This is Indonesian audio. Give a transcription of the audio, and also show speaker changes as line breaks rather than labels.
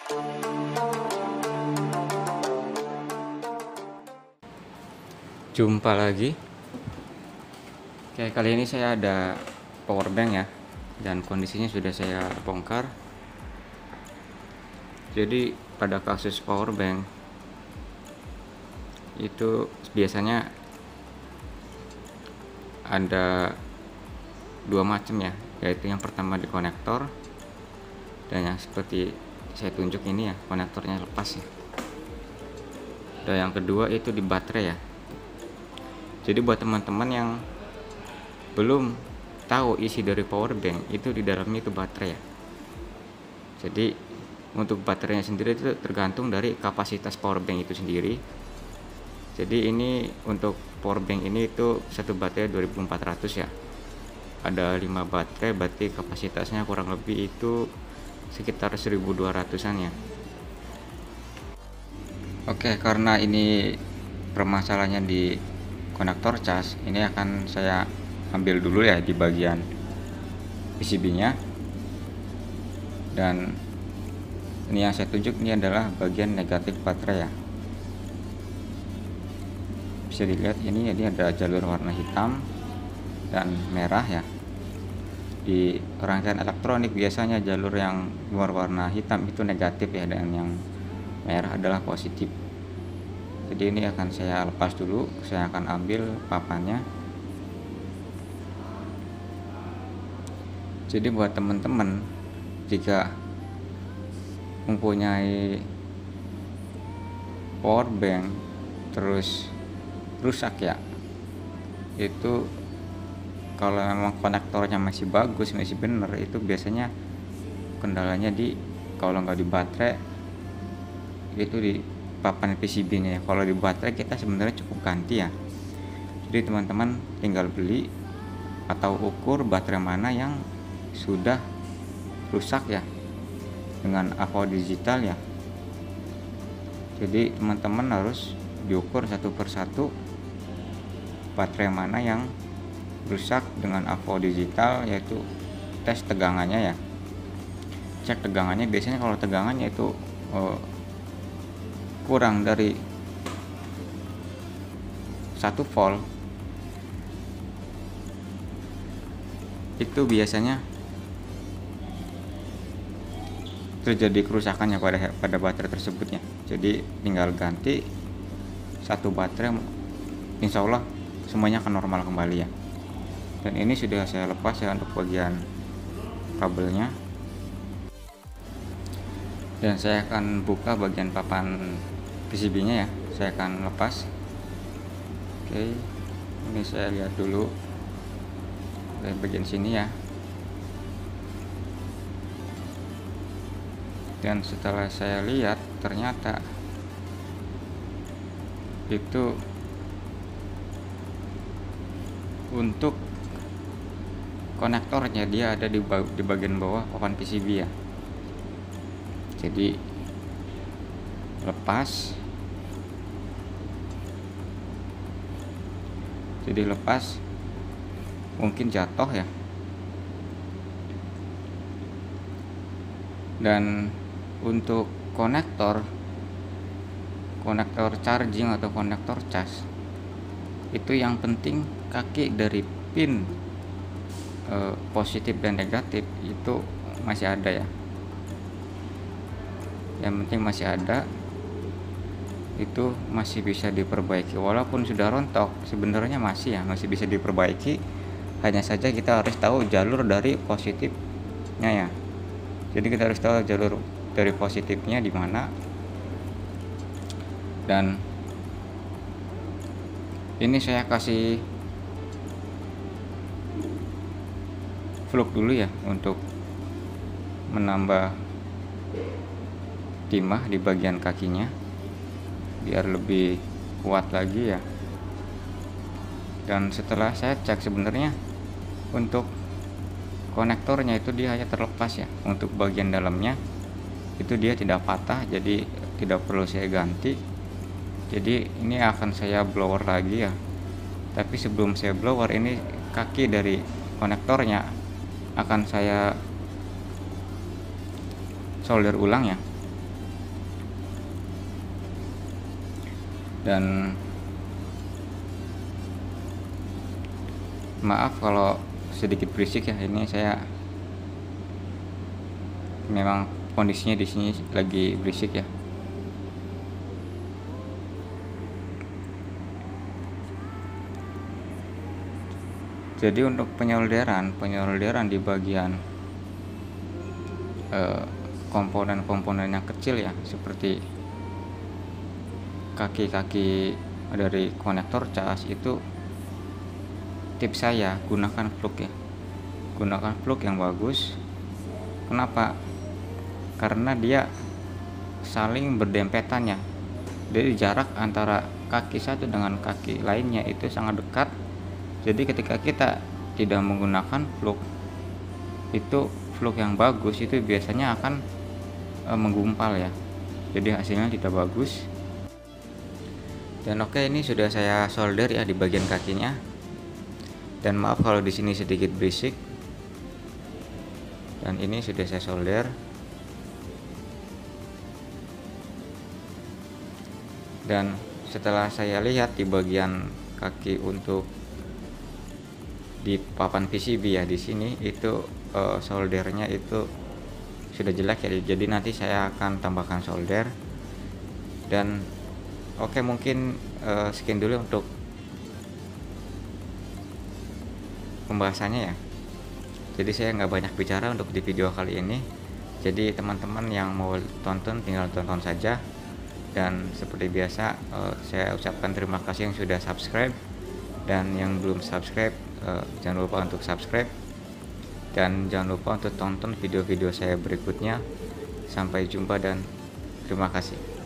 Jumpa lagi. Oke, kali ini saya ada power bank ya, dan kondisinya sudah saya bongkar. Jadi pada kasus power bank itu biasanya ada dua macam ya, yaitu yang pertama di konektor, dan yang seperti saya tunjuk ini ya, konektornya lepas ya. Dan yang kedua itu di baterai ya. Jadi buat teman-teman yang belum tahu isi dari power bank, itu di dalamnya itu baterai ya. Jadi untuk baterainya sendiri itu tergantung dari kapasitas power bank itu sendiri. Jadi ini untuk power bank ini itu satu baterai 2400 ya. Ada 5 baterai, berarti kapasitasnya kurang lebih itu sekitar 1200-an ya. Oke, karena ini permasalahannya di konektor cas, ini akan saya ambil dulu ya di bagian PCB-nya. Dan ini yang saya tunjuk ini adalah bagian negatif baterai ya. Bisa dilihat ini ada jalur warna hitam dan merah ya. Di rangkaian elektronik biasanya jalur yang berwarna hitam itu negatif ya, dan yang merah adalah positif. Jadi ini akan saya lepas dulu, saya akan ambil papannya. Jadi buat teman-teman jika mempunyai power bank terus rusak ya, itu kalau memang konektornya masih bagus, masih bener, itu biasanya kendalanya kalau nggak di baterai itu di papan PCB-nya ya. Kalau di baterai kita sebenarnya cukup ganti ya. Jadi teman-teman tinggal beli atau ukur baterai mana yang sudah rusak ya dengan AVO digital ya. Jadi teman-teman harus diukur satu persatu baterai mana yang rusak dengan AVO digital, yaitu tes tegangannya ya. Cek tegangannya, biasanya kalau tegangannya itu kurang dari 1 volt itu biasanya terjadi kerusakannya pada baterai tersebutnya. Jadi tinggal ganti satu baterai, insya Allah semuanya akan normal kembali ya. Dan ini sudah saya lepas ya untuk bagian kabelnya, dan saya akan buka bagian papan PCB-nya ya. Saya akan lepas. Oke, ini saya lihat dulu dari bagian sini ya. Dan setelah saya lihat, ternyata itu untuk konektornya dia ada di bagian bawah papan PCB ya. Jadi lepas mungkin jatuh ya. Dan untuk konektor charging atau konektor cas, itu yang penting kaki dari pin positif dan negatif itu masih ada ya. Yang penting masih ada, itu masih bisa diperbaiki. Walaupun sudah rontok, sebenarnya masih bisa diperbaiki. Hanya saja kita harus tahu jalur dari positifnya ya. Jadi kita harus tahu jalur dari positifnya di mana. Dan ini saya kasih flux dulu ya untuk menambah timah di bagian kakinya biar lebih kuat lagi ya. Dan setelah saya cek, sebenarnya untuk konektornya itu dia hanya terlepas ya. Untuk bagian dalamnya itu dia tidak patah, jadi tidak perlu saya ganti. Jadi ini akan saya blower lagi ya. Tapi sebelum saya blower, ini kaki dari konektornya akan saya solder ulang ya. Dan maaf kalau sedikit berisik ya, ini saya memang kondisinya di sini lagi berisik ya. Jadi untuk penyolderan di bagian komponen-komponen yang kecil ya, seperti kaki-kaki dari konektor cas, itu tips saya gunakan plug ya, gunakan plug yang bagus. Kenapa? Karena dia saling berdempetan ya, jadi jarak antara kaki satu dengan kaki lainnya itu sangat dekat. Jadi ketika kita tidak menggunakan plug, itu plug yang bagus itu biasanya akan menggumpal ya, jadi hasilnya tidak bagus. Dan oke, ini sudah saya solder ya di bagian kakinya. Dan maaf kalau di sini sedikit berisik. Dan ini sudah saya solder. Dan setelah saya lihat di bagian kaki untuk di papan PCB ya, di sini itu soldernya itu sudah jelek ya, jadi nanti saya akan tambahkan solder. Dan oke, mungkin sekian dulu untuk pembahasannya ya. Jadi saya nggak banyak bicara untuk di video kali ini, jadi teman-teman yang mau tonton tinggal tonton saja. Dan seperti biasa, saya ucapkan terima kasih yang sudah subscribe, dan yang belum subscribe jangan lupa untuk subscribe, dan jangan lupa untuk tonton video-video saya berikutnya. Sampai jumpa dan terima kasih.